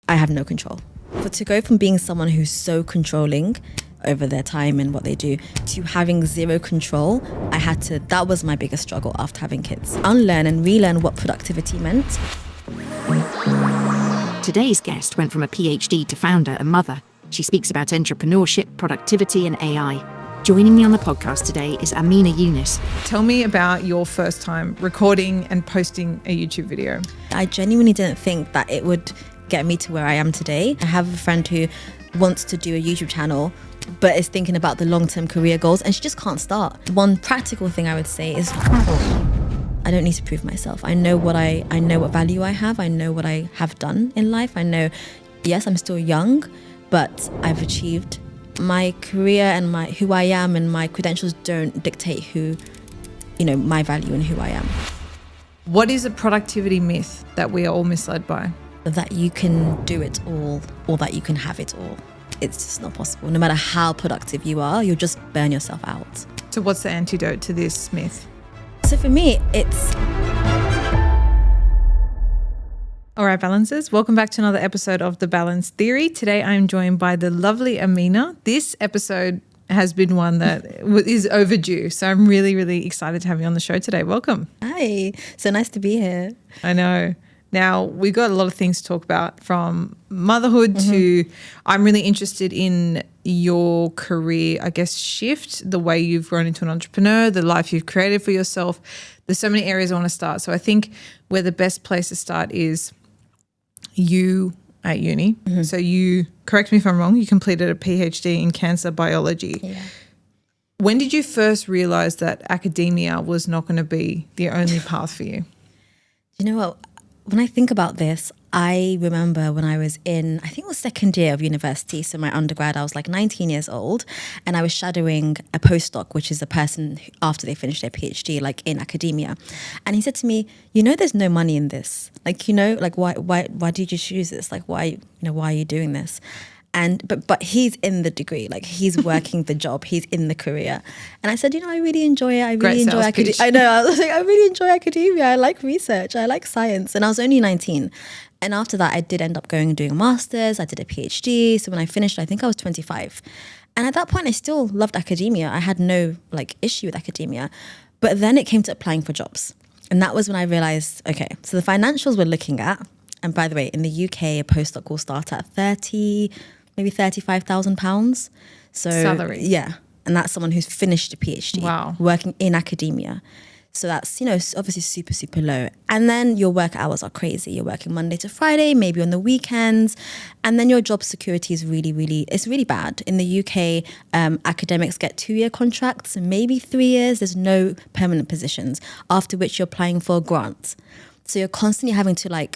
I have no control. But to go from being someone who's so controlling over their time and what they do to having zero control, that was my biggest struggle after having kids. Unlearn and relearn what productivity meant. Today's guest went from a PhD to founder and mother. She speaks about entrepreneurship, productivity and AI. Joining me on the podcast today is Amina Yonis. Tell me about your first time recording and posting a YouTube video. I genuinely didn't think that it would get me to where I am today. I have a friend who wants to do a YouTube channel but is thinking about the long-term career goals and she just can't start. One practical thing I would say is I don't need to prove myself. I know what value I have. I know what I have done in life. I know, yes, I'm still young, but I've achieved. My career and who I am and my credentials don't dictate my value and who I am. What is a productivity myth that we are all misled by? That you can do it all or that you can have it all. It's just not possible. No matter how productive you are, you'll just burn yourself out. So what's the antidote to this myth? So for me, it's... All right, balancers, welcome back to another episode of The Balance Theory. Today I'm joined by the lovely Amina. This episode has been one that is overdue, so I'm really, really excited to have you on the show today. Welcome. Hi, so nice to be here. I know. Now, we've got a lot of things to talk about, from motherhood to I'm really interested in your career, I guess, shift, the way you've grown into an entrepreneur, the life you've created for yourself. There's so many areas I want to start. So I think where the best place to start is you at uni. So you, correct me if I'm wrong, you completed a PhD in cancer biology. Yeah. When did you first realize that academia was not going to be the only path for you? You know what? When I think about this, I remember when I was in, I think it was second year of university, so my undergrad, I was like 19 years old, and I was shadowing a postdoc, which is a person who, after they finished their PhD, like in academia. And he said to me, there's no money in this. Why did you choose this? Why are you doing this? But he's in the degree, he's working the job, he's in the career. And I said, I really enjoy it. I really enjoy academia. I know, I was like, I really enjoy academia. I like research. I like science. And I was only 19. And after that, I did end up going and doing a master's. I did a PhD. So when I finished, I think I was 25. And at that point, I still loved academia. I had no issue with academia. But then it came to applying for jobs. And that was when I realized, okay, so the financials we're looking at, and by the way, in the UK, a postdoc will start at maybe £35,000. So salary. Yeah. And that's someone who's finished a PhD. Wow. Working in academia. So that's, obviously super, super low. And then your work hours are crazy. You're working Monday to Friday, maybe on the weekends. And then your job security is it's really bad. In the UK, academics get 2-year contracts, maybe 3 years. There's no permanent positions, after which you're applying for a grant. So you're constantly having to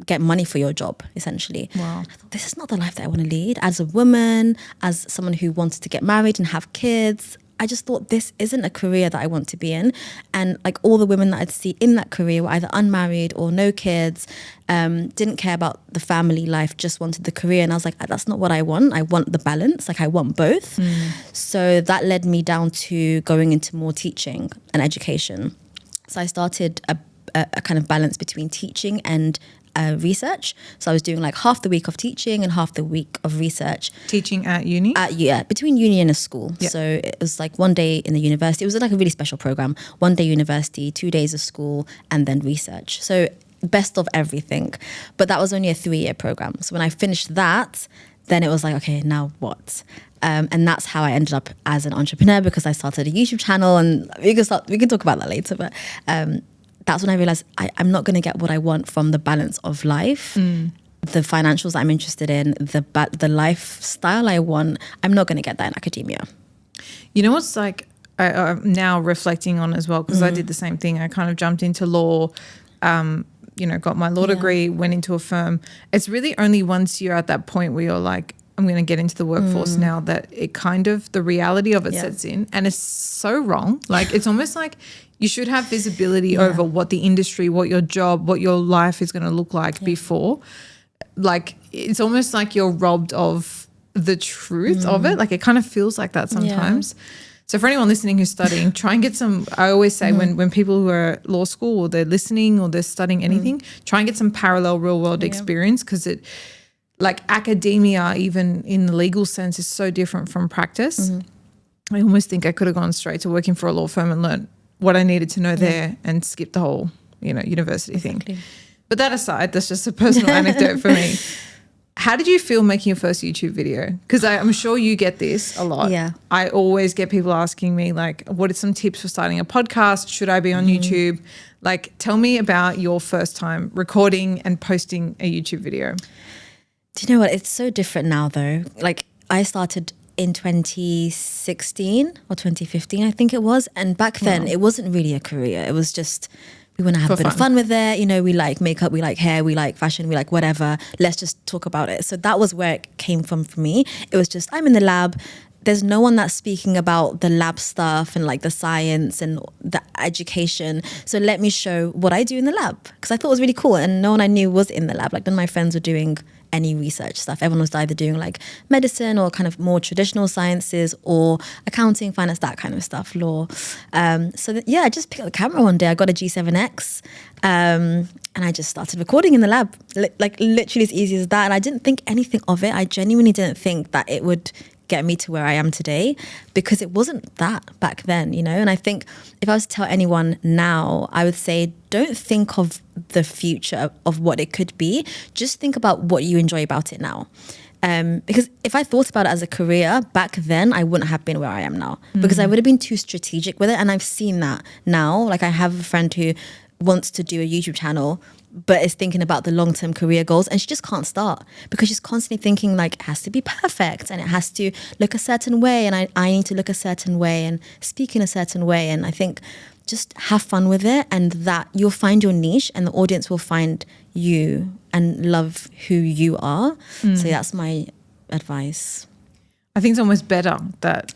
get money for your job, essentially. Wow. I thought, this is not the life that I want to lead. As a woman, as someone who wanted to get married and have kids, I just thought this isn't a career that I want to be in. And all the women that I'd see in that career were either unmarried or no kids, didn't care about the family life, just wanted the career. And I was like, that's not what I want. I want the balance. I want both. So that led me down to going into more teaching and education. So I started a kind of balance between teaching and research. So I was doing half the week of teaching and half the week of research. Teaching at uni? Between uni and a school. Yep. So it was 1 day in the university. It was a really special program. 1 day university, 2 days of school, and then research. So best of everything. But that was only a 3-year program. So when I finished that, then it was okay, now what? And that's how I ended up as an entrepreneur, because I started a YouTube channel, and we can talk about that later. But that's when I realized I'm not going to get what I want from the balance of life, the financials I'm interested in, the lifestyle I want. I'm not going to get that in academia. You know what's I'm now reflecting on as well, because I did the same thing. I kind of jumped into law, got my law degree, went into a firm. It's really only once you're at that point where you're I'm going to get into the workforce now, that it kind of, the reality of it sets in, and it's so wrong. It's almost you should have visibility over what the industry, what your job, what your life is going to look like before. It's almost you're robbed of the truth of it. It kind of feels like that sometimes. Yeah. So for anyone listening who's studying, try and get some, I always say when people who are at law school or they're listening or they're studying anything, try and get some parallel real world experience, because it, like academia, even in the legal sense, is so different from practice. I almost think I could have gone straight to working for a law firm and learned what I needed to know there and skip the whole, university thing. But that aside, that's just a personal anecdote for me. How did you feel making your first YouTube video? Because I'm sure you get this a lot. Yeah. I always get people asking me, like, what are some tips for starting a podcast? Should I be on YouTube? Like, tell me about your first time recording and posting a YouTube video. Do you know what? It's so different now, though. Like, I started in 2016 or 2015, I think it was. And back then, it wasn't really a career. It was just, we want to have a bit of fun with it. We like makeup, we like hair, we like fashion, we like whatever. Let's just talk about it. So that was where it came from for me. It was just, I'm in the lab. There's no one that's speaking about the lab stuff and like the science and the education. So let me show what I do in the lab, because I thought it was really cool. And no one I knew was in the lab. Like, none of my friends were doing any research stuff. Everyone was either doing like medicine or kind of more traditional sciences or accounting, finance, that kind of stuff, law. I just picked up the camera one day. I got a G7X and I just started recording in the lab, like literally as easy as that. And I didn't think anything of it. I genuinely didn't think that it would get me to where I am today, because it wasn't that back then, And I think if I was to tell anyone now, I would say, don't think of the future of what it could be. Just think about what you enjoy about it now. Because if I thought about it as a career back then, I wouldn't have been where I am now, because I would have been too strategic with it. And I've seen that now. Like, I have a friend who wants to do a YouTube channel, but is thinking about the long-term career goals, and she just can't start because she's constantly thinking like, it has to be perfect and it has to look a certain way, and I need to look a certain way and speak in a certain way. And I think just have fun with it, and that you'll find your niche and the audience will find you and love who you are. So that's my advice. I think it's almost better that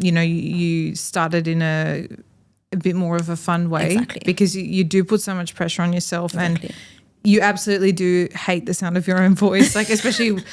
you started in a bit more of a fun way, because you do put so much pressure on yourself, and you absolutely do hate the sound of your own voice. Like, especially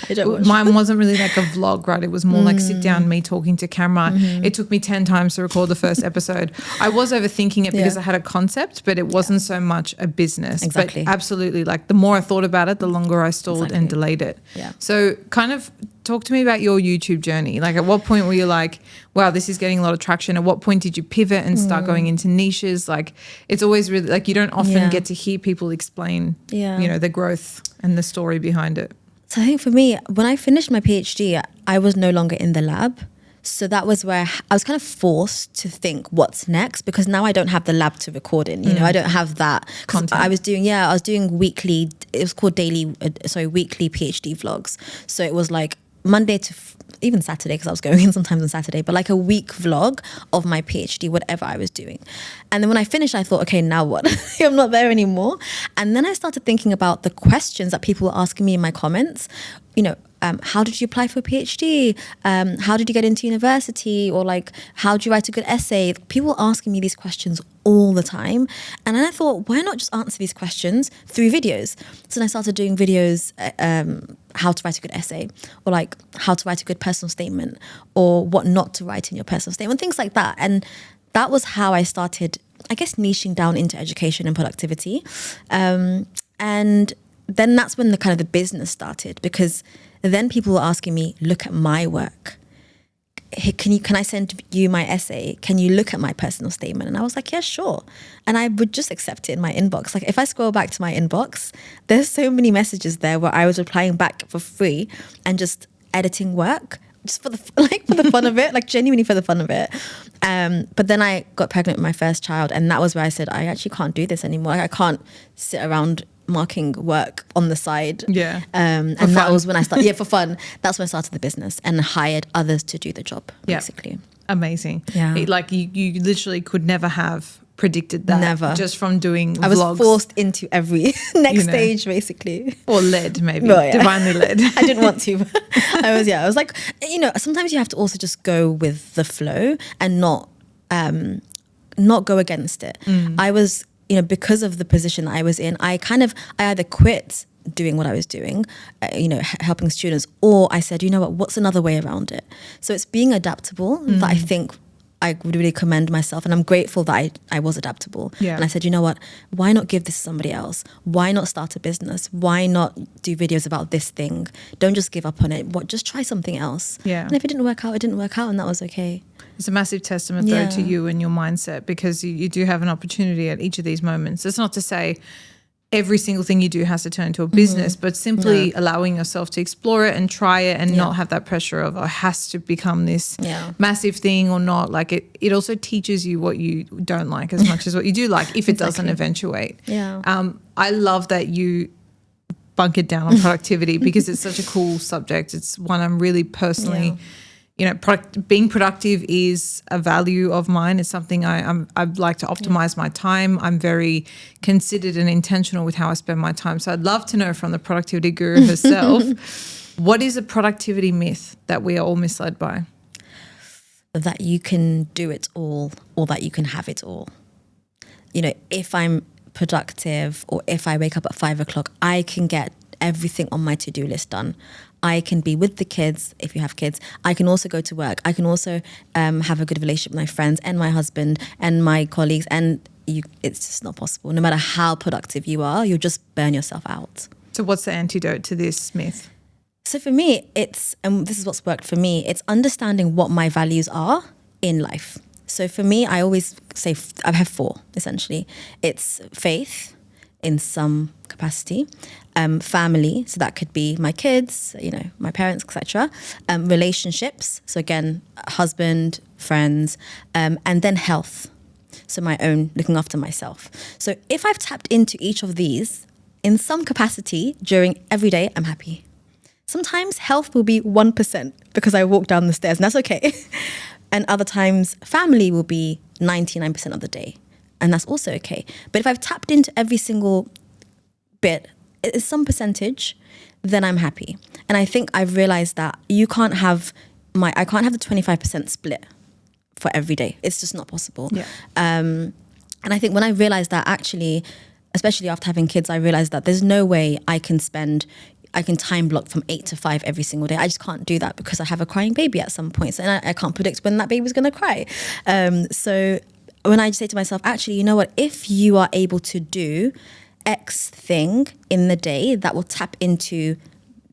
mine wasn't really like a vlog, right? It was more like sit down, me talking to camera. It took me 10 times to record the first episode. I was overthinking it because I had a concept, but it wasn't so much a business. But absolutely, like, the more I thought about it, the longer I stalled and delayed it. So kind of talk to me about your YouTube journey. Like, at what point were you like, wow, this is getting a lot of traction? At what point did you pivot and start going into niches? Like, it's always really, like, you don't often get to hear people explain, the growth and the story behind it. So I think for me, when I finished my PhD, I was no longer in the lab. So that was where I was kind of forced to think what's next, because now I don't have the lab to record in, I don't have that content. I was doing weekly, it was called weekly PhD vlogs. So it was like Monday to even Saturday, because I was going in sometimes on Saturday, but like a week vlog of my PhD, whatever I was doing. And then when I finished, I thought, okay, now what? I'm not there anymore. And then I started thinking about the questions that people were asking me in my comments. How did you apply for a PhD? How did you get into university? Or like, how do you write a good essay? People are asking me these questions all the time. And then I thought, why not just answer these questions through videos? So then I started doing videos, how to write a good essay, or like how to write a good personal statement, or what not to write in your personal statement, things like that. And that was how I started, I guess, niching down into education and productivity. And then that's when the business started, because then people were asking me, look at my work. Hey, can I send you my essay? Can you look at my personal statement? And I was like, yeah, sure. And I would just accept it in my inbox. Like, if I scroll back to my inbox, there's so many messages there where I was replying back for free and just editing work, just for the fun of it, like genuinely for the fun of it. But then I got pregnant with my first child, and that was where I said, I actually can't do this anymore. Like, I can't sit around marking work on the side. And that was when I started, for fun. That's when I started the business and hired others to do the job, basically. Amazing. Yeah. You literally could never have predicted that. Never. Just from doing vlogs. I was forced into every next stage, basically. Or led, maybe. Well, divinely led. I didn't want to. I was like, sometimes you have to also just go with the flow and not go against it. I was, because of the position that I was in, I either quit doing what I was doing, helping students, or I said, what's another way around it? So it's being adaptable that I think I would really commend myself, and I'm grateful that I was adaptable. Yeah. And I said, you know what? Why not give this to somebody else? Why not start a business? Why not do videos about this thing? Don't just give up on it. Just try something else. Yeah. And if it didn't work out, it didn't work out, and that was okay. It's a massive testament, though, to you and your mindset, because you do have an opportunity at each of these moments. It's not to say every single thing you do has to turn into a business, but simply allowing yourself to explore it and try it and not have that pressure of, it has to become this massive thing or not. Like it also teaches you what you don't like as much as what you do like, if it doesn't eventuate. Yeah. I love that you bunkered down on productivity because it's such a cool subject. It's one I'm really personally being productive is a value of mine. It's something I'd like to optimize my time. I'm very considered and intentional with how I spend my time. So I'd love to know from the productivity guru herself, what is a productivity myth that we are all misled by? That you can do it all, or that you can have it all. If I'm productive, or if I wake up at 5 o'clock, I can get everything on my to-do list done. I can be with the kids, if you have kids. I can also go to work. I can also have a good relationship with my friends and my husband and my colleagues. And it's just not possible. No matter how productive you are, you'll just burn yourself out. So what's the antidote to this myth? So for me, and this is what's worked for me, it's understanding what my values are in life. So for me, I always say I have 4, essentially. It's faith in some capacity, family, so that could be my kids, my parents, etc. Relationships, so again, husband, friends, and then health, so my own, looking after myself. So if I've tapped into each of these in some capacity during every day, I'm happy. Sometimes health will be 1% because I walk down the stairs, and that's okay. And other times family will be 99% of the day, and that's also okay. But if I've tapped into every single bit, it's some percentage, then I'm happy. And I think I've realized that I can't have the 25% split for every day. It's just not possible. Yeah. And I think when I realized that, actually, especially after having kids, I realized that there's no way I can time block from 8 to 5 every single day. I just can't do that because I have a crying baby at some point. So, and I can't predict when that baby's going to cry. So when I say to myself, actually, you know what? If you are able to do X thing in the day that will tap into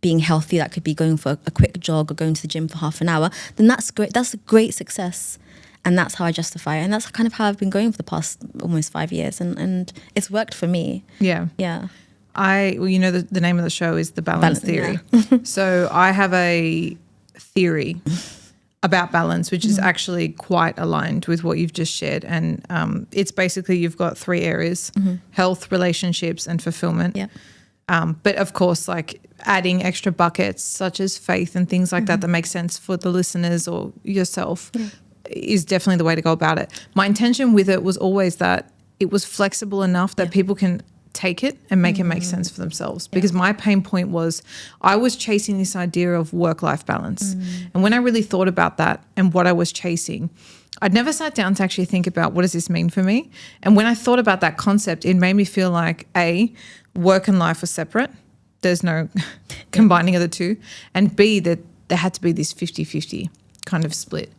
being healthy, that could be going for a quick jog or going to the gym for half an hour, then that's great. That's a great success. And that's how I justify it. And that's kind of how I've been going for the past almost 5 years. And it's worked for me. Yeah. Yeah. The name of the show is The Balance Theory. Yeah. So I have a theory about balance, which is actually quite aligned with what you've just shared. And it's basically, you've got 3 areas, health, relationships, and fulfillment. Yeah. But of course, like adding extra buckets such as faith and things like that make sense for the listeners or yourself is definitely the way to go about it. My intention with it was always that it was flexible enough that people can take it and make it make sense for themselves, because my pain point was I was chasing this idea of work-life balance. And when I really thought about that and what I was chasing, I'd never sat down to actually think about, what does this mean for me? And when I thought about that concept, it made me feel like A, work and life are separate. There's no combining of the two. And B, that there had to be this 50-50 kind of split.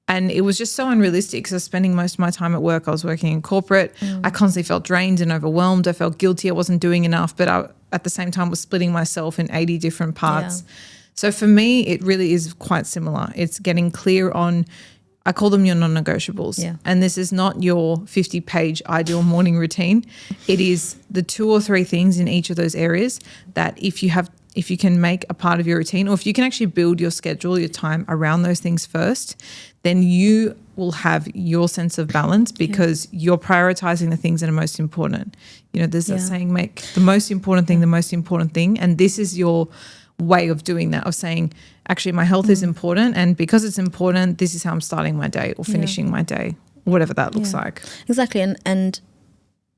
And it was just so unrealistic because I was spending most of my time at work. I was working in corporate. I constantly felt drained and overwhelmed. I felt guilty. I wasn't doing enough, but I, at the same time, was splitting myself in 80 different parts. Yeah. So for me, it really is quite similar. It's getting clear on, I call them your non-negotiables. Yeah. And this is not your 50-page ideal morning routine. It is the 2 or 3 things in each of those areas that if you can make a part of your routine, or if you can actually build your schedule, your time around those things first, then you will have your sense of balance because you're prioritizing the things that are most important. There's that saying, make the most important thing the most important thing. And this is your way of doing that, of saying, actually, my health is important. And because it's important, this is how I'm starting my day or finishing my day, whatever that looks like. Exactly. And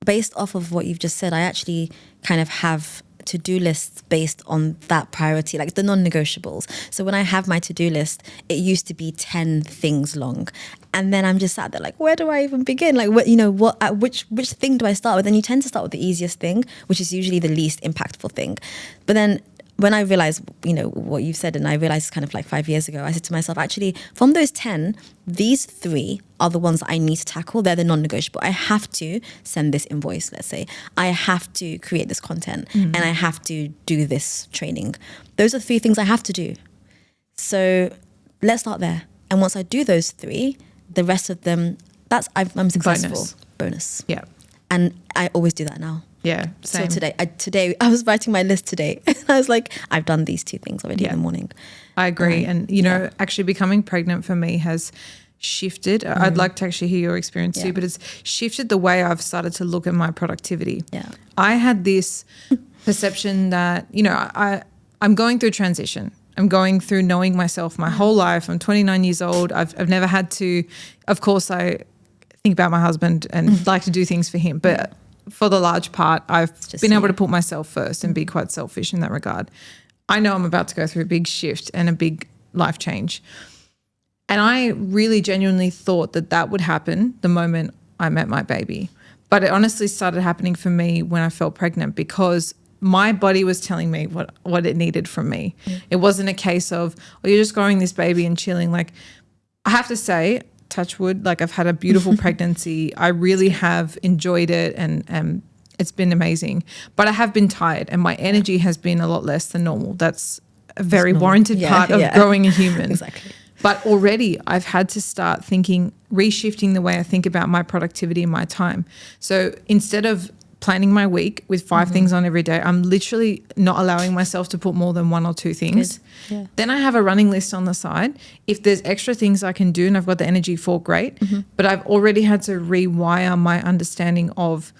based off of what you've just said, I actually kind of have to-do lists based on that priority, like the non-negotiables. So when I have my to-do list, it used to be 10 things long. And then I'm just sat there like, where do I even begin? Like, which thing do I start with? And you tend to start with the easiest thing, which is usually the least impactful thing. But then when I realized, what you've said, and I realized kind of like 5 years ago, I said to myself, actually, from those 10, these 3 are the ones that I need to tackle. They're the non-negotiable. I have to send this invoice, let's say. I have to create this content, and I have to do this training. Those are 3 things I have to do. So let's start there. And once I do those 3, the rest of them, I'm successful. Bonus. Yeah. And I always do that now. Yeah, same. So today I was writing my list today. I was like, I've done these 2 things already in the morning. I agree. And, actually becoming pregnant for me has shifted. I'd like to actually hear your experience too, but it's shifted the way I've started to look at my productivity. Yeah. I had this perception that, I'm going through transition. I'm going through knowing myself my whole life. I'm 29 years old. I've never had to, of course, I think about my husband and like to do things for him, but for the large part, I've been able to put myself first and be quite selfish in that regard. I know I'm about to go through a big shift and a big life change. And I really genuinely thought that would happen the moment I met my baby. But it honestly started happening for me when I felt pregnant, because my body was telling me what it needed from me. It wasn't a case of, you're just growing this baby and chilling. Like, I have to say, touch wood, like, I've had a beautiful pregnancy. I really have enjoyed it, and it's been amazing. But I have been tired, and my energy has been a lot less than normal. That's a very warranted part of growing a human. Exactly. But already I've had to start reshifting the way I think about my productivity and my time. So instead of planning my week with 5 things on every day, I'm literally not allowing myself to put more than 1 or 2 things. Yeah. Then I have a running list on the side. If there's extra things I can do and I've got the energy for, great. But I've already had to rewire my understanding of,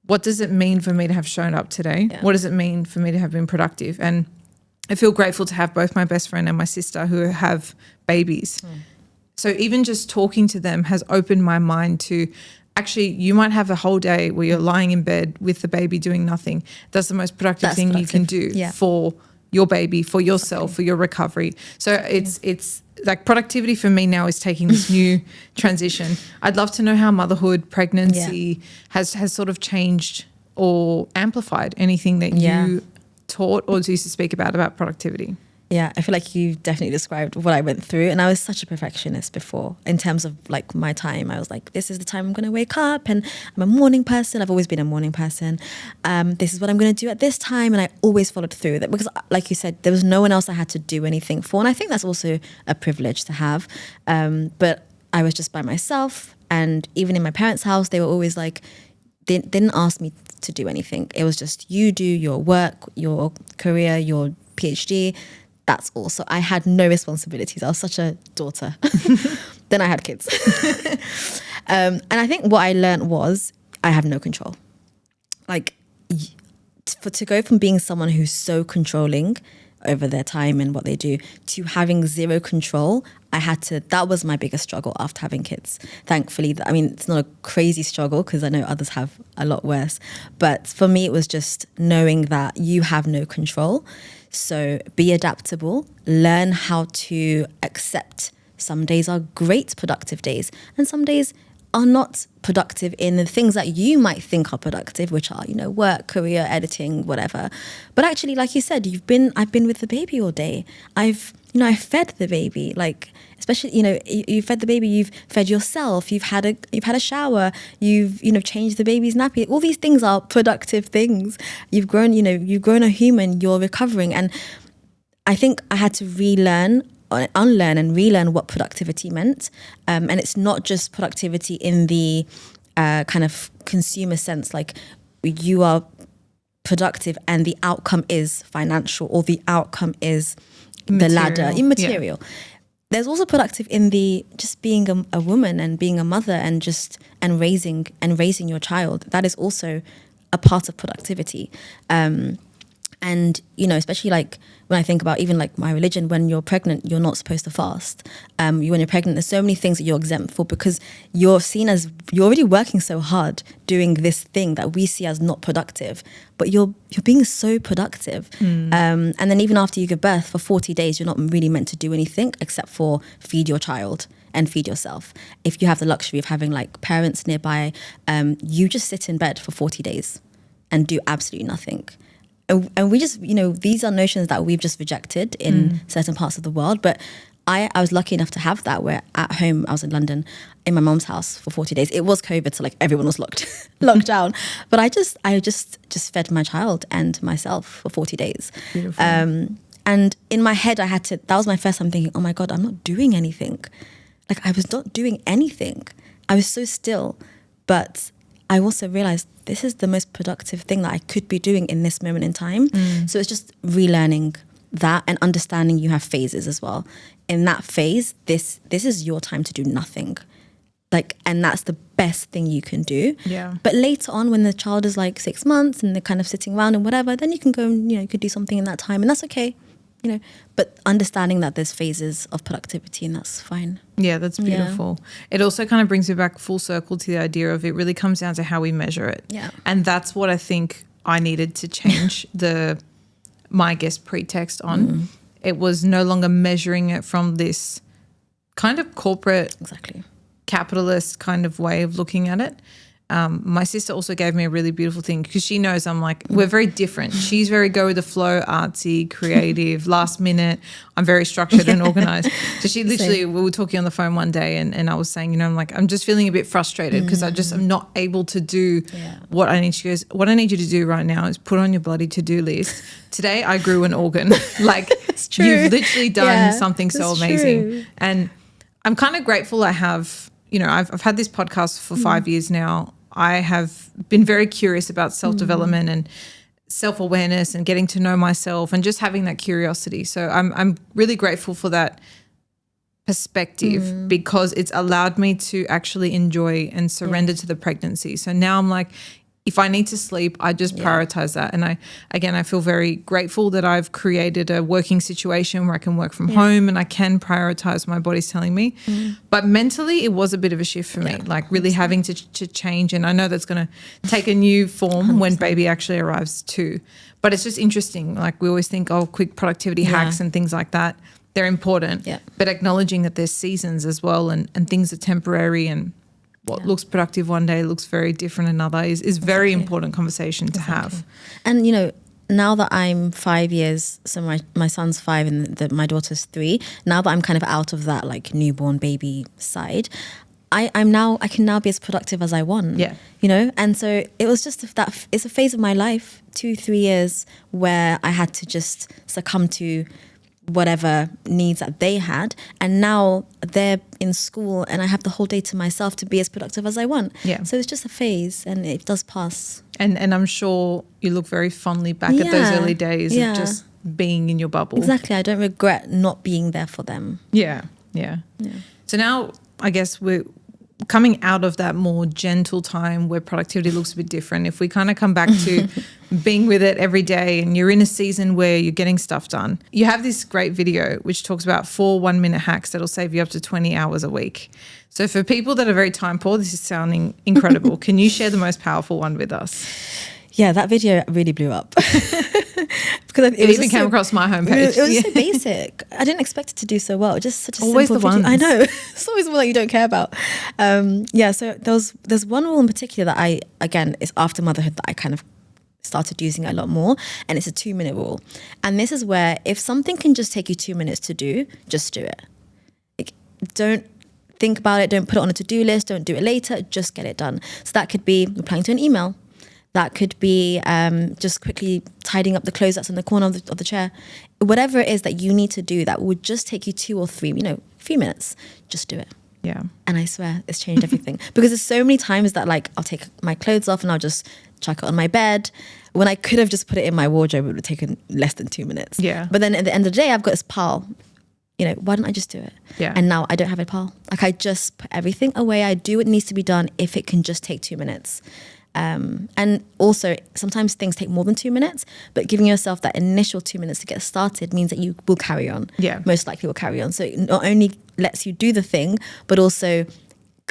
what does it mean for me to have shown up today? Yeah. What does it mean for me to have been productive? And I feel grateful to have both my best friend and my sister who have babies. So even just talking to them has opened my mind to, actually, you might have a whole day where you're lying in bed with the baby doing nothing. That's the most productive thing you can do for your baby, for yourself, for your recovery. So it's like, productivity for me now is taking this new transition. I'd love to know how motherhood, pregnancy has sort of changed or amplified anything that you taught or used to speak about productivity. Yeah, I feel like you definitely described what I went through. And I was such a perfectionist before in terms of like my time. I was like, this is the time I'm going to wake up, and I'm a morning person. I've always been a morning person. This is what I'm going to do at this time. And I always followed through with it, because like you said, there was no one else I had to do anything for. And I think that's also a privilege to have. But I was just by myself. And even in my parents' house, they were always like, they didn't ask me to do anything. It was just, you do your work, your career, your PhD. That's all. So I had no responsibilities. I was such a daughter. Then I had kids. And I think what I learned was, I have no control. Like, to go from being someone who's so controlling over their time and what they do to having zero control, that was my biggest struggle after having kids. Thankfully, I mean, it's not a crazy struggle, because I know others have a lot worse. But for me, it was just knowing that you have no control. So be adaptable, learn how to accept some days are great productive days, and some days are not productive in the things that you might think are productive, which are, work, career, editing, whatever. But actually, like you said, I've been with the baby all day. I fed the baby, like, especially, you fed the baby, you've fed yourself, you've had a shower, you've changed the baby's nappy. All these things are productive things. You've grown a human, you're recovering. And I think I had to unlearn and relearn what productivity meant. And it's not just productivity in the kind of consumer sense, like you are productive and the outcome is financial, or the outcome is the ladder, immaterial. Yeah. There's also productive in the just being a woman and being a mother and raising your child. That is also a part of productivity. And, especially like when I think about even like my religion, when you're pregnant, you're not supposed to fast. When you're pregnant, there's so many things that you're exempt for, because you're seen as, you're already working so hard doing this thing that we see as not productive, but you're being so productive. And then even after you give birth for 40 days, you're not really meant to do anything except for feed your child and feed yourself. If you have the luxury of having like parents nearby, you just sit in bed for 40 days and do absolutely nothing. And we just, these are notions that we've just rejected in certain parts of the world. But I was lucky enough to have that, where at home, I was in London in my mom's house for 40 days. It was COVID, so like everyone was locked down. But I just fed my child and myself for 40 days. Beautiful. And in my head, that was my first time thinking, oh my God, I'm not doing anything. Like I was not doing anything. I was so still. But I also realized this is the most productive thing that I could be doing in this moment in time. So it's just relearning that and understanding you have phases as well. In that phase, this is your time to do nothing. And that's the best thing you can do. Yeah. But later on, when the child is like 6 months and they're kind of sitting around and whatever, then you can go and, you could do something in that time, and that's okay. But understanding that there's phases of productivity, and that's fine. Yeah, that's beautiful. It also kind of brings me back full circle to the idea of it really comes down to how we measure it. Yeah. And that's what I think I needed to change my guest pretext on. It was no longer measuring it from this kind of corporate, Exactly. capitalist kind of way of looking at it. My sister also gave me a really beautiful thing, because she knows I'm like, we're very different. She's very go with the flow, artsy, creative, last minute. I'm very structured and organized. So she literally, we were talking on the phone one day and I was saying, I'm just feeling a bit frustrated because I'm not able to do what I need. She goes, what I need you to do right now is put on your bloody to-do list. Today I grew an organ. Like It's true. you've literally done something so it's amazing. true. And I'm kind of grateful I have, I've had this podcast for 5 years now. I have been very curious about self-development and self-awareness and getting to know myself and just having that curiosity. So I'm really grateful for that perspective, because it's allowed me to actually enjoy and surrender to the pregnancy. So now I'm like, if I need to sleep, I just prioritize that. And I feel very grateful that I've created a working situation where I can work from home and I can prioritize my body's telling me. But mentally, it was a bit of a shift for me, like really having to change. And I know that's going to take a new form 100%. When baby actually arrives too. But it's just interesting. Like we always think, quick productivity hacks and things like that. They're important. Yeah. But acknowledging that there's seasons as well and things are temporary, and what looks productive one day looks very different another is very important conversation to have. And, now that I'm 5 years, so my son's 5 and my daughter's 3, now that I'm kind of out of that like newborn baby side, I can now be as productive as I want. Yeah. And so it was just it's a phase of my life, 2-3 years, where I had to just succumb to whatever needs that they had, and now they're in school and I have the whole day to myself to be as productive as I want. So it's just a phase and it does pass. And I'm sure you look very fondly back at those early days of just being in your bubble. Exactly. I don't regret not being there for them. Yeah. So now I guess we're coming out of that more gentle time where productivity looks a bit different. If we kind of come back to being with it every day and you're in a season where you're getting stuff done, you have this great video which talks about 4 1-minute hacks that'll save you up to 20 hours a week. So for people that are very time poor, this is sounding incredible. Can you share the most powerful one with us? Yeah, that video really blew up. Because it even came across my homepage. It was so basic. I didn't expect it to do so well. Just such a always simple the video. ones. I know. It's always one that you don't care about. So there's one rule in particular that it's after motherhood that I kind of started using a lot more, and it's a 2-minute rule. And this is where if something can just take you 2 minutes to do, just do it. Don't think about it. Don't put it on a to-do list. Don't do it later. Just get it done. So that could be replying to an email. That could be just quickly tidying up the clothes that's in the corner of the chair. Whatever it is that you need to do that would just take you 2 or 3, few minutes, just do it. Yeah. And I swear it's changed everything. Because there's so many times that like I'll take my clothes off and I'll just chuck it on my bed when I could have just put it in my wardrobe. It would have taken less than 2 minutes. Yeah. But then at the end of the day, I've got this pile. Why don't I just do it? Yeah. And now I don't have a pile. Like I just put everything away. I do what needs to be done if it can just take 2 minutes. And also sometimes things take more than 2 minutes, but giving yourself that initial 2 minutes to get started means that you will carry on. Yeah. Most likely will carry on. So it not only lets you do the thing, but also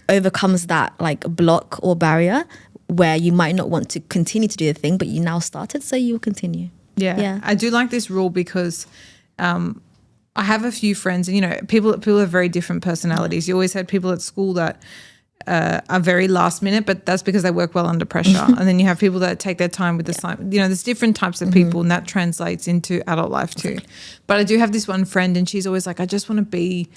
overcomes that like block or barrier where you might not want to continue to do the thing, but you now started, so you will continue. Yeah. I do like this rule because I have a few friends and, people have very different personalities. You always had people at school that are very last minute, but that's because they work well under pressure. And then you have people that take their time with the sign. You know, there's different types of people, and that translates into adult life too. But I do have this one friend, and she's always like, I just want to be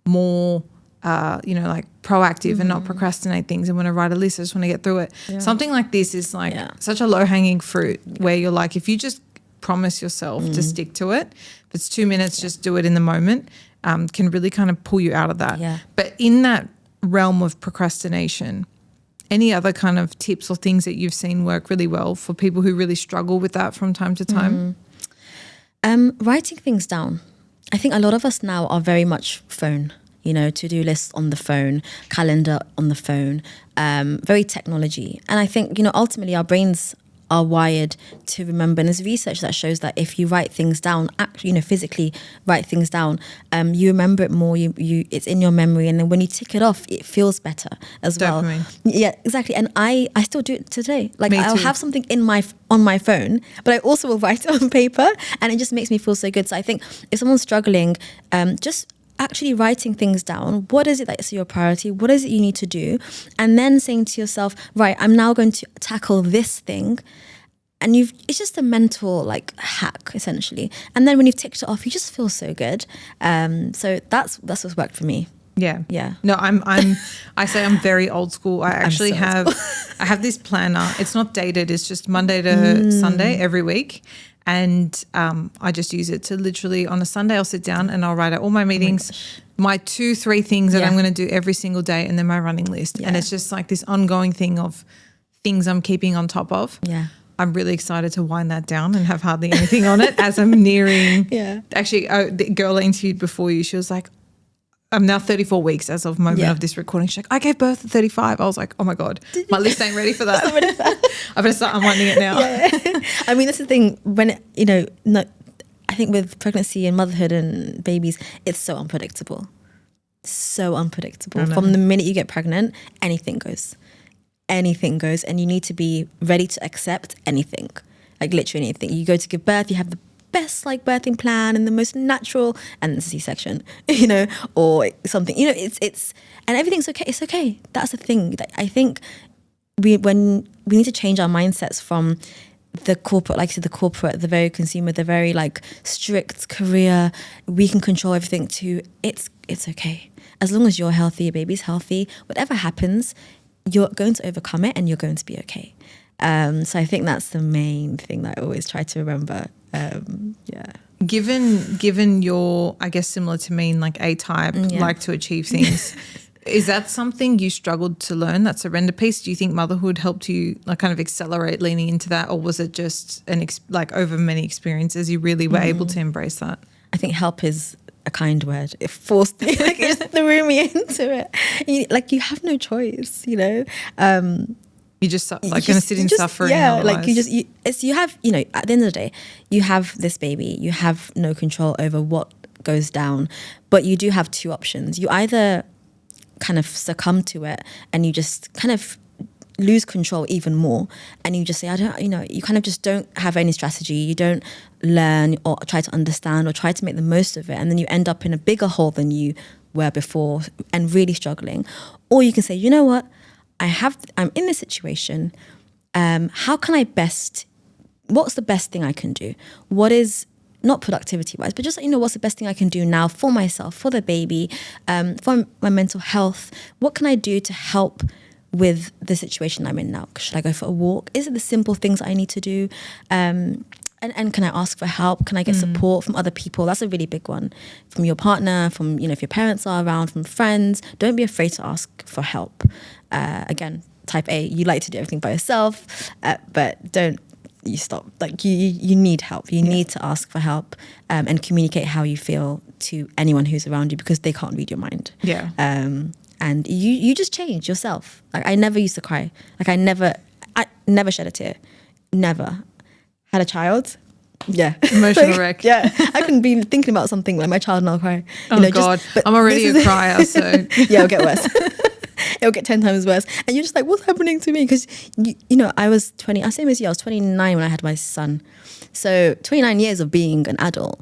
more, like proactive and not procrastinate things. And when I write a list, I just want to get through it. Yeah. Something like this is like such a low hanging fruit where you're like, if you just promise yourself to stick to it, if it's 2 minutes, just do it in the moment, can really kind of pull you out of that. Yeah. But in that realm of procrastination, any other kind of tips or things that you've seen work really well for people who really struggle with that from time to time? Writing things down. I think a lot of us now are very much phone, to-do lists on the phone, calendar on the phone, very technology. And I think, ultimately our brains are wired to remember. And there's research that shows that if you write things down, actually, physically write things down, you remember it more. It's in your memory, and then when you tick it off, it feels better as well. Yeah, exactly. And I still do it today. Like I'll have something on my phone, but I also will write it on paper, and it just makes me feel so good. So I think if someone's struggling, just actually writing things down. What is it that's your priority? What is it you need to do? And then saying to yourself, right, I'm now going to tackle this thing. And it's just a mental hack essentially. And then when you've ticked it off, you just feel so good. So that's what's worked for me. Yeah. Yeah. No, I say I'm very old school. I actually I have this planner. It's not dated. It's just Monday to Sunday every week. And I just use it to literally on a Sunday I'll sit down and I'll write out all my meetings, my 2-3 things that I'm going to do every single day, and then my running list. Yeah. And it's just like this ongoing thing of things I'm keeping on top of. Yeah. I'm really excited to wind that down and have hardly anything on it as I'm nearing. Yeah. Actually, the girl I interviewed before you, she was like, I'm now 34 weeks as of moment of this recording. She's like, I gave birth at 35. I was like, oh my God, my list ain't ready for that. I better start unwinding it now. Yeah. I mean, that's the thing when, I think with pregnancy and motherhood and babies, it's so unpredictable. So unpredictable. From the minute you get pregnant, anything goes. Anything goes, and you need to be ready to accept anything. Like literally anything. You go to give birth, you have the best birthing plan and the most natural, and it's a C-section, or something, it's and everything's okay. It's okay. That's the thing that I think we need to change our mindsets from the corporate, the very consumer, the very strict career, we can control everything, to it's okay. As long as you're healthy, your baby's healthy, whatever happens, you're going to overcome it and you're going to be okay. So I think that's the main thing that I always try to remember. Given your, I guess similar to me, A-type, like to achieve things, is that something you struggled to learn, that surrender piece? Do you think motherhood helped you kind of accelerate leaning into that, or was it just over many experiences you really were able to embrace that? I think help is a kind word. It forced me, it just threw me into it. You have no choice, You just going to sit in suffering. Yeah, you have, at the end of the day, you have this baby, you have no control over what goes down, but you do have two options. You either kind of succumb to it and you just kind of lose control even more, and you just say, you kind of just don't have any strategy, you don't learn or try to understand or try to make the most of it, and then you end up in a bigger hole than you were before and really struggling. Or you can say, you know what, I'm in this situation. How can what's the best thing I can do? What is, not productivity wise, but just, what's the best thing I can do now for myself, for the baby, for my mental health? What can I do to help with the situation I'm in now? Should I go for a walk? Is it the simple things I need to do? And can I ask for help? Can I get support from other people? That's a really big one. From your partner, from, if your parents are around, from friends. Don't be afraid to ask for help. Again, type A, you like to do everything by yourself, but don't you stop. You need help. You need to ask for help, and communicate how you feel to anyone who's around you, because they can't read your mind. Yeah. And you just change yourself. I never used to cry. I never shed a tear. Never. Had a child. Yeah. Emotional wreck. Yeah. I couldn't be thinking about something like my child and I'll cry. God. I'm already a crier, so. Yeah, it'll get worse. It'll get 10 times worse. And you're just like, what's happening to me? Because, I was 20, same as you, I was 29 when I had my son. So 29 years of being an adult,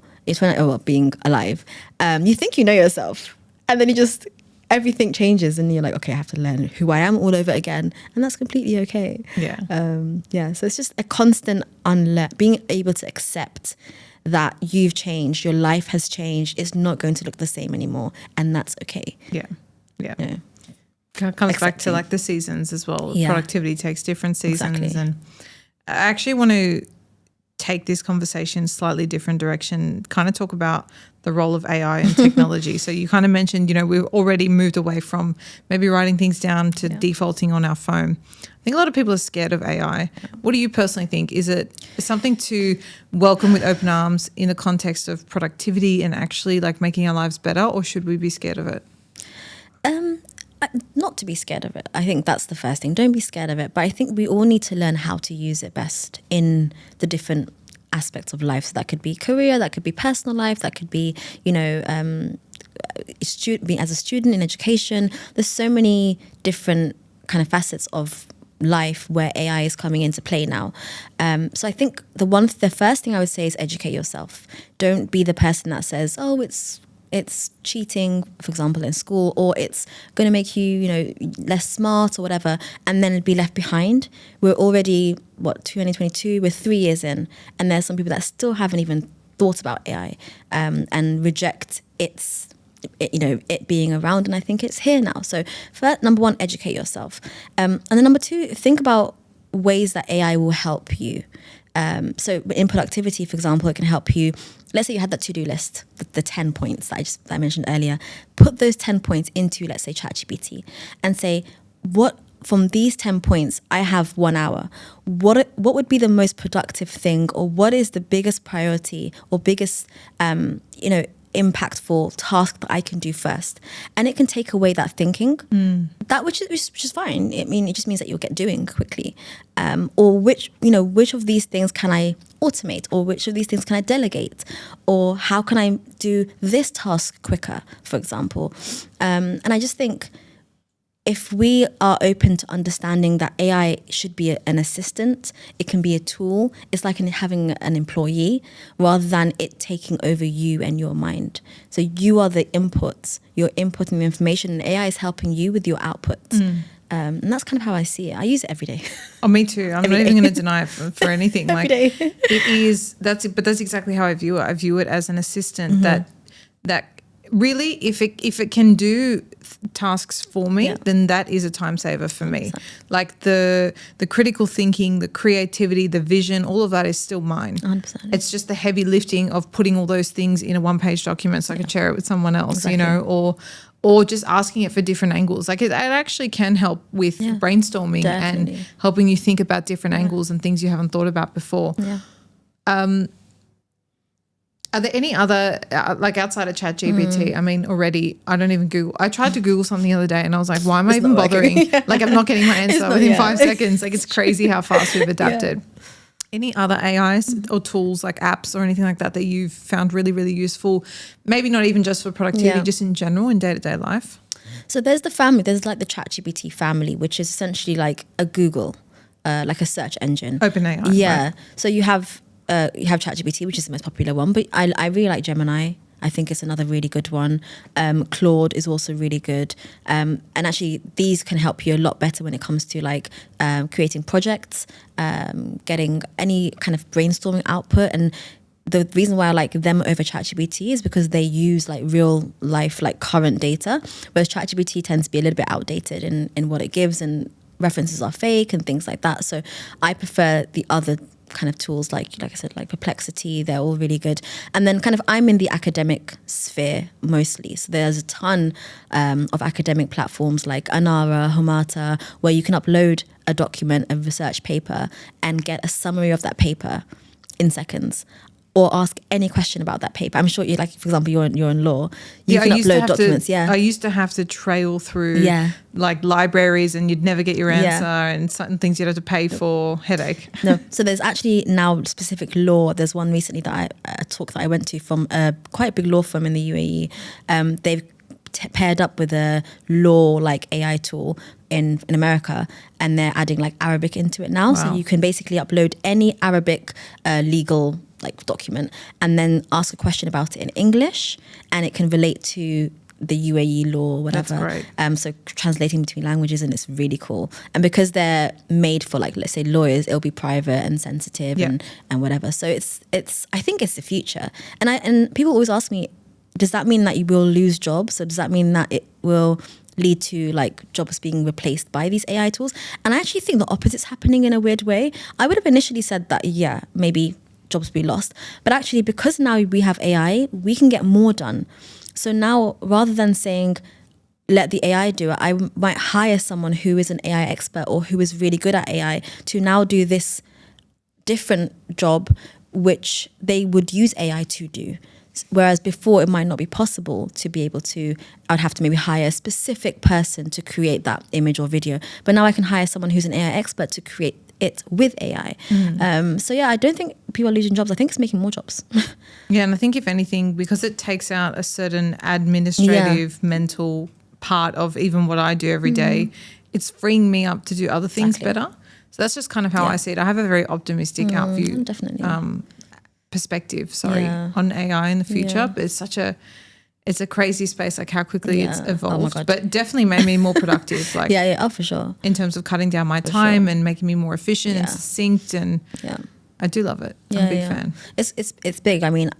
being alive. You think you know yourself. And then you just everything changes and you're like, okay, I have to learn who I am all over again, and that's completely okay. So it's just a constant being able to accept that you've changed, your life has changed, it's not going to look the same anymore, and that's okay. Comes back to like the seasons as well. Productivity takes different seasons. Exactly. And I actually want to take this conversation slightly different direction, kind of talk about the role of AI and technology. So you kind of mentioned, we've already moved away from maybe writing things down to defaulting on our phone. I think a lot of people are scared of AI. What do you personally think? Is it something to welcome with open arms in the context of productivity and actually like making our lives better, or should we be scared of it? Not to be scared of it. I think that's the first thing. Don't be scared of it. But I think we all need to learn how to use it best in the different aspects of life. So that could be career, that could be personal life, that could be, being as a student in education. There's so many different kind of facets of life where AI is coming into play now. So I think the first thing I would say is educate yourself. Don't be the person that says, oh, it's cheating, for example, in school, or it's going to make you, less smart or whatever, and then be left behind. We're already, 2022, we're 3 years in, and there's some people that still haven't even thought about AI and reject it being around, and I think it's here now. So first, number one, educate yourself. And then number two, think about ways that AI will help you. So in productivity, for example, it can help you. Let's say you had that to-do list, the 10 points that I mentioned earlier. Put those 10 points into, let's say, ChatGPT and say, from these 10 points, I have 1 hour. What would be the most productive thing, or what is the biggest priority or biggest, impactful task that I can do first? And it can take away that thinking, that which is fine. I mean, it just means that you'll get doing quickly. Or which of these things can I automate, or which of these things can I delegate, or how can I do this task quicker, for example. And I just think if we are open to understanding that AI should be an assistant, it can be a tool. It's like having an employee rather than it taking over you and your mind. So you are the inputs. You're inputting the information, and AI is helping you with your outputs. And that's kind of how I see it. I use it every day. Oh, me too. I'm not even going to deny it for anything. Every day. It is. But that's exactly how I view it. I view it as an assistant that really, if it can do tasks for me, then that is a time saver for me. Exactly. Like the critical thinking, the creativity, the vision, all of that is still mine. 100%. It's just the heavy lifting of putting all those things in a one-page document so I can share it with someone else, or just asking it for different angles. Like it actually can help with brainstorming and helping you think about different angles and things you haven't thought about before. Are there any other, like outside of ChatGPT? I mean, already I don't even Google. I tried to Google something the other day and I was like, why am I even bothering? Like I'm not getting my answer within 5 seconds. Like it's crazy how fast we've adapted. Any other AIs or tools like apps or anything like that you've found really, really useful? Maybe not even just for productivity, just in general in day-to-day life? So there's the family. There's like the ChatGPT family, which is essentially like a Google, like a search engine. OpenAI. Yeah. Right? So you have ChatGPT, which is the most popular one, but I really like Gemini. I think it's another really good one. Claude is also really good. And actually, these can help you a lot better when it comes to like creating projects, getting any kind of brainstorming output. And the reason why I like them over ChatGPT is because they use like real life, like current data, whereas ChatGPT tends to be a little bit outdated in what it gives, and references are fake and things like that. So I prefer the other kind of tools like I said, like Perplexity. They're all really good. And then kind of I'm in the academic sphere mostly, so there's a ton of academic platforms like Anara, Homata, where you can upload a document, a research paper, and get a summary of that paper in seconds, or ask any question about that paper. I'm sure you, like, for example, you're in law, you can upload documents. I used to have to trail through like libraries, and you'd never get your answer, and certain things you'd have to pay for. Headache. No, so there's actually now specific law. There's one recently that a talk that I went to from a quite big law firm in the UAE. They've paired up with a law like AI tool in America, and they're adding like Arabic into it now. Wow. So you can basically upload any Arabic legal like document and then ask a question about it in English, and it can relate to the UAE law, whatever. That's great. So translating between languages, and it's really cool. And because they're made for, like, let's say lawyers, it'll be private and sensitive and whatever. So it's I think it's the future. And people always ask me, does that mean that you will lose jobs? Or does that mean that it will lead to, like, jobs being replaced by these AI tools? And I actually think the opposite's happening in a weird way. I would have initially said that, yeah, maybe jobs be lost. But actually, because now we have AI, we can get more done. So now, rather than saying, let the AI do it, I might hire someone who is an AI expert or who is really good at AI to now do this different job, which they would use AI to do. Whereas before, it might not be possible to be able to, I'd have to maybe hire a specific person to create that image or video. But now I can hire someone who's an AI expert to create it with AI. So yeah, I don't think people are losing jobs. I think it's making more jobs. Yeah, and I think if anything, because it takes out a certain administrative, mental part of even what I do every day, it's freeing me up to do other things better. So that's just kind of how I see it. I have a very optimistic outview, perspective, on AI in the future. But it's a crazy space, like how quickly it's evolved. But definitely made me more productive. Like for sure. In terms of cutting down my time and making me more efficient and succinct, and I do love it. I'm a big fan. It's big. I mean,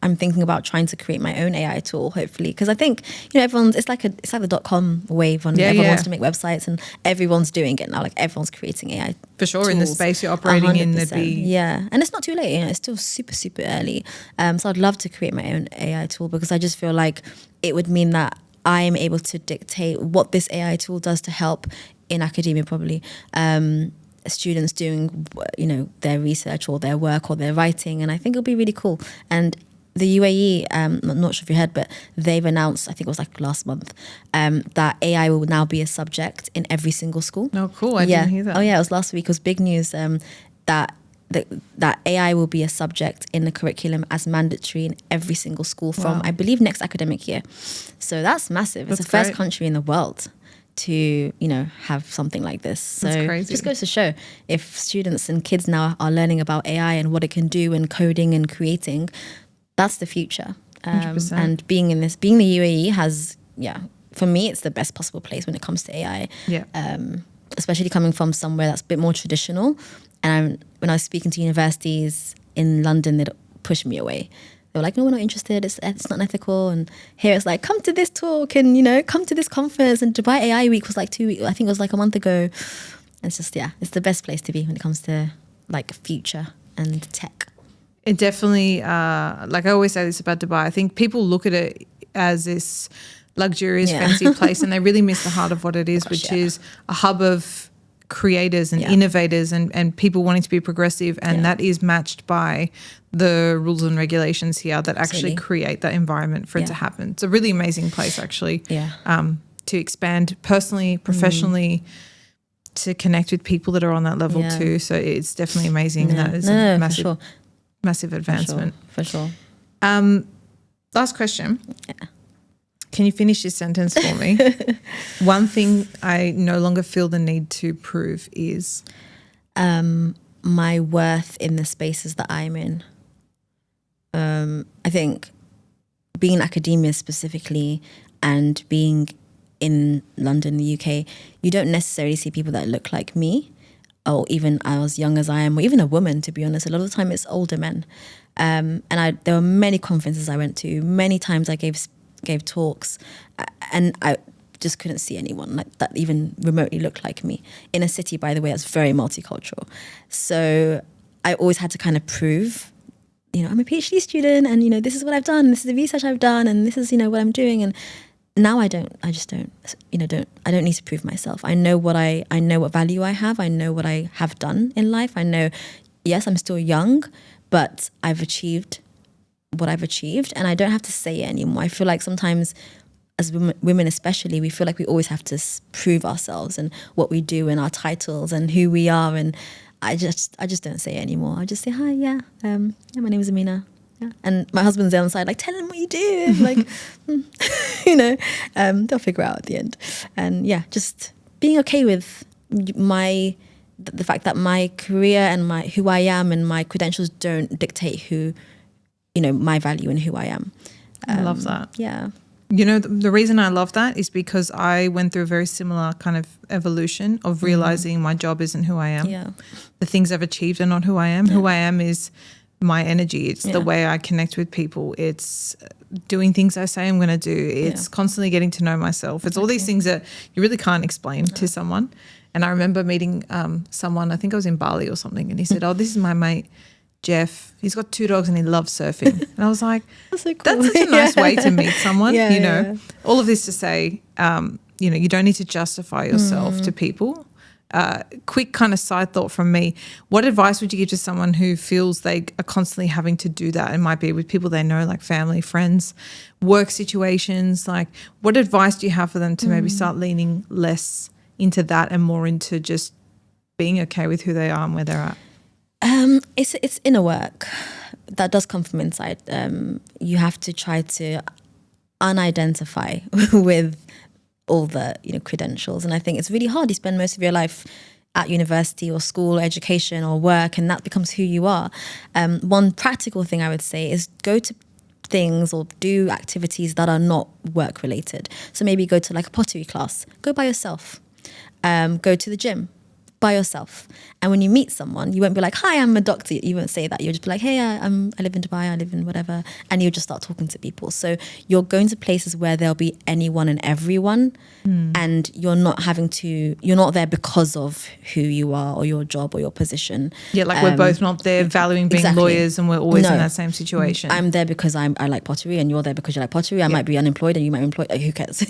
I'm thinking about trying to create my own AI tool, hopefully, because I think, you know, it's like the .com wave, and everyone wants to make websites, and everyone's doing it now. Like, everyone's creating AI for sure tools. In the space you're operating 100%. In, there'd be and it's not too late. You know, it's still super, super early. So I'd love to create my own AI tool, because I just feel like it would mean that I'm able to dictate what this AI tool does to help in academia, probably. Students doing, you know, their research or their work or their writing, and I think it'll be really cool. And the UAE, I'm not sure if you heard, but they've announced, I think it was like last month, that AI will now be a subject in every single school. Oh, cool. I didn't hear that. Oh, yeah, it was last week. It was big news that AI will be a subject in the curriculum as mandatory in every single school from, I believe, next academic year. So that's massive. It's the first country in the world to, you know, have something like this. So it just goes to show, if students and kids now are learning about AI and what it can do in coding and creating, that's the future. And being the UAE has, for me, it's the best possible place when it comes to AI. Especially coming from somewhere that's a bit more traditional. And when I was speaking to universities in London, they'd push me away. They were like, no, we're not interested. It's not ethical. And here it's like, come to this talk and, you know, come to this conference. And Dubai AI Week was like 2 weeks, I think it was like a month ago. It's just, it's the best place to be when it comes to, like, future and tech. It definitely, like I always say this about Dubai, I think people look at it as this luxurious, fancy place, and they really miss the heart of what it is, which is a hub of creators and innovators and people wanting to be progressive, and that is matched by the rules and regulations here that actually create that environment for it to happen. It's a really amazing place, actually, to expand personally, professionally, to connect with people that are on that level too. So it's definitely amazing. That is a massive advancement. For sure. Last question. Can you finish this sentence for me? One thing I no longer feel the need to prove is my worth in the spaces that I'm in. I think being in academia specifically and being in London, the UK, you don't necessarily see people that look like me, or even as young as I am, or even a woman, to be honest. A lot of the time it's older men. And there were many conferences I went to, many times I gave talks, and I just couldn't see anyone like that even remotely looked like me in a city, by the way, that's very multicultural. So I always had to kind of prove, you know, I'm a PhD student, and, you know, this is what I've done, this is the research I've done, and this is, you know, what I'm doing. And now I don't need to prove myself. I know what value I have. I know what I have done in life. I know, yes, I'm still young, but I've achieved what I've achieved, and I don't have to say it anymore. I feel like sometimes as women especially, we feel like we always have to prove ourselves and what we do and our titles and who we are, and I just don't say it anymore. I just say, hi, my name is Amina. Yeah. And my husband's there on the side, like, tell him what you do. Like, you know, they'll figure out at the end. And just being okay with the fact that my career and who I am and my credentials don't dictate who, you know, my value and who I am. I love that. Yeah. You know, the reason I love that is because I went through a very similar kind of evolution of realizing my job isn't who I am. Yeah. The things I've achieved are not who I am. Who I am is my energy. It's the way I connect with people. It's doing things I say I'm going to do. It's constantly getting to know myself. It's all these things that you really can't explain to someone. And I remember meeting someone, I think I was in Bali or something, and he said, oh, this is my mate, Jeff. He's got 2 dogs and he loves surfing. And I was like, That's so cool. that's such a nice way to meet someone, Yeah, you know. yeah. All of this to say, you know, you don't need to justify yourself to people. Quick kind of side thought from me. What advice would you give to someone who feels they are constantly having to do that? It might be with people they know, like family, friends, work situations. Like, what advice do you have for them to maybe start leaning less into that and more into just being okay with who they are and where they're at? It's inner work that does come from inside. You have to try to unidentify with all the credentials, and I think it's really hard. You spend most of your life at university or school, or education or work, and that becomes who you are. One practical thing I would say is go to things or do activities that are not work related. So maybe go to like a pottery class, go by yourself. Go to the gym by yourself, and when you meet someone, you won't be like, hi, I'm a doctor. You won't say that. You'll just be like, hey, I live in Dubai, I live in whatever, and you'll just start talking to people. So you're going to places where there'll be anyone and everyone, and you're not there because of who you are or your job or your position. Yeah, like we're both not there valuing being lawyers, and we're always in that same situation. I'm there because I like pottery, and you're there because you like pottery. I might be unemployed and you might be employed. Who cares?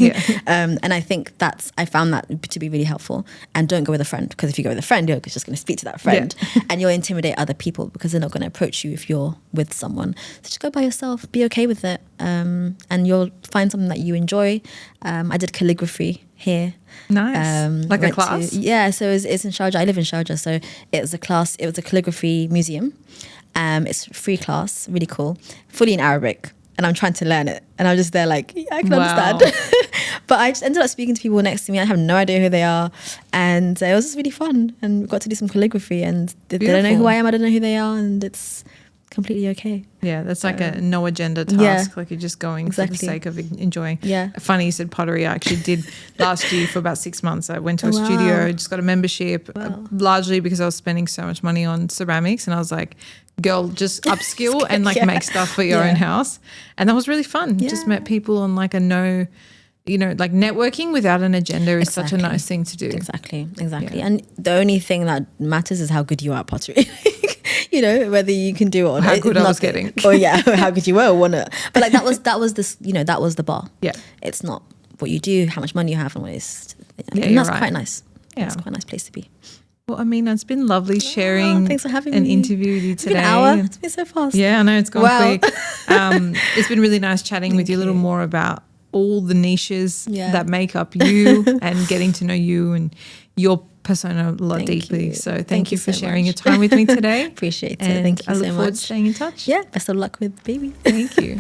And I think I found that to be really helpful. And don't go with a friend, because if you go with a friend, you're just going to speak to that friend and you'll intimidate other people because they're not going to approach you if you're with someone. So just go by yourself, be okay with it, and you'll find something that you enjoy. I did calligraphy here. Nice. Like a class? So it's in Sharjah. I live in Sharjah, so it was a class. It was a calligraphy museum. It's a free class, really cool, fully in Arabic. And I'm trying to learn it. And I'm just there like, I can understand. But I just ended up speaking to people next to me. I have no idea who they are. And it was just really fun. And we got to do some calligraphy. And they don't know who I am. I don't know who they are. And it's completely okay. Yeah, that's like a no agenda task. Like you're just going for the sake of enjoying. Yeah. Funny you said pottery. I actually did last year for about 6 months. I went to a studio, just got a membership, largely because I was spending so much money on ceramics. And I was like, girl, just upskill and like make stuff for your own house. And that was really fun. Just met people on like like networking without an agenda is such a nice thing to do. Exactly. And the only thing that matters is how good you are at pottery. Whether you can do it or not. How good I was getting. Or how good you were or want. But like that was the bar. Yeah. It's not what you do, how much money you have, and what is. Yeah, and that's quite nice. Yeah. It's quite a nice place to be. Well, Amina, it's been lovely sharing thanks for having an me. interview with you today. It's been an hour. It's been so fast. Yeah, I know, it's gone quick. It's been really nice chatting with you a little more about all the niches that make up you and getting to know you and your persona a lot deeply. So thank you for sharing your time with me today. Appreciate it. And Thank you so much. I look forward to staying in touch. Yeah, best of luck with the baby. Thank you.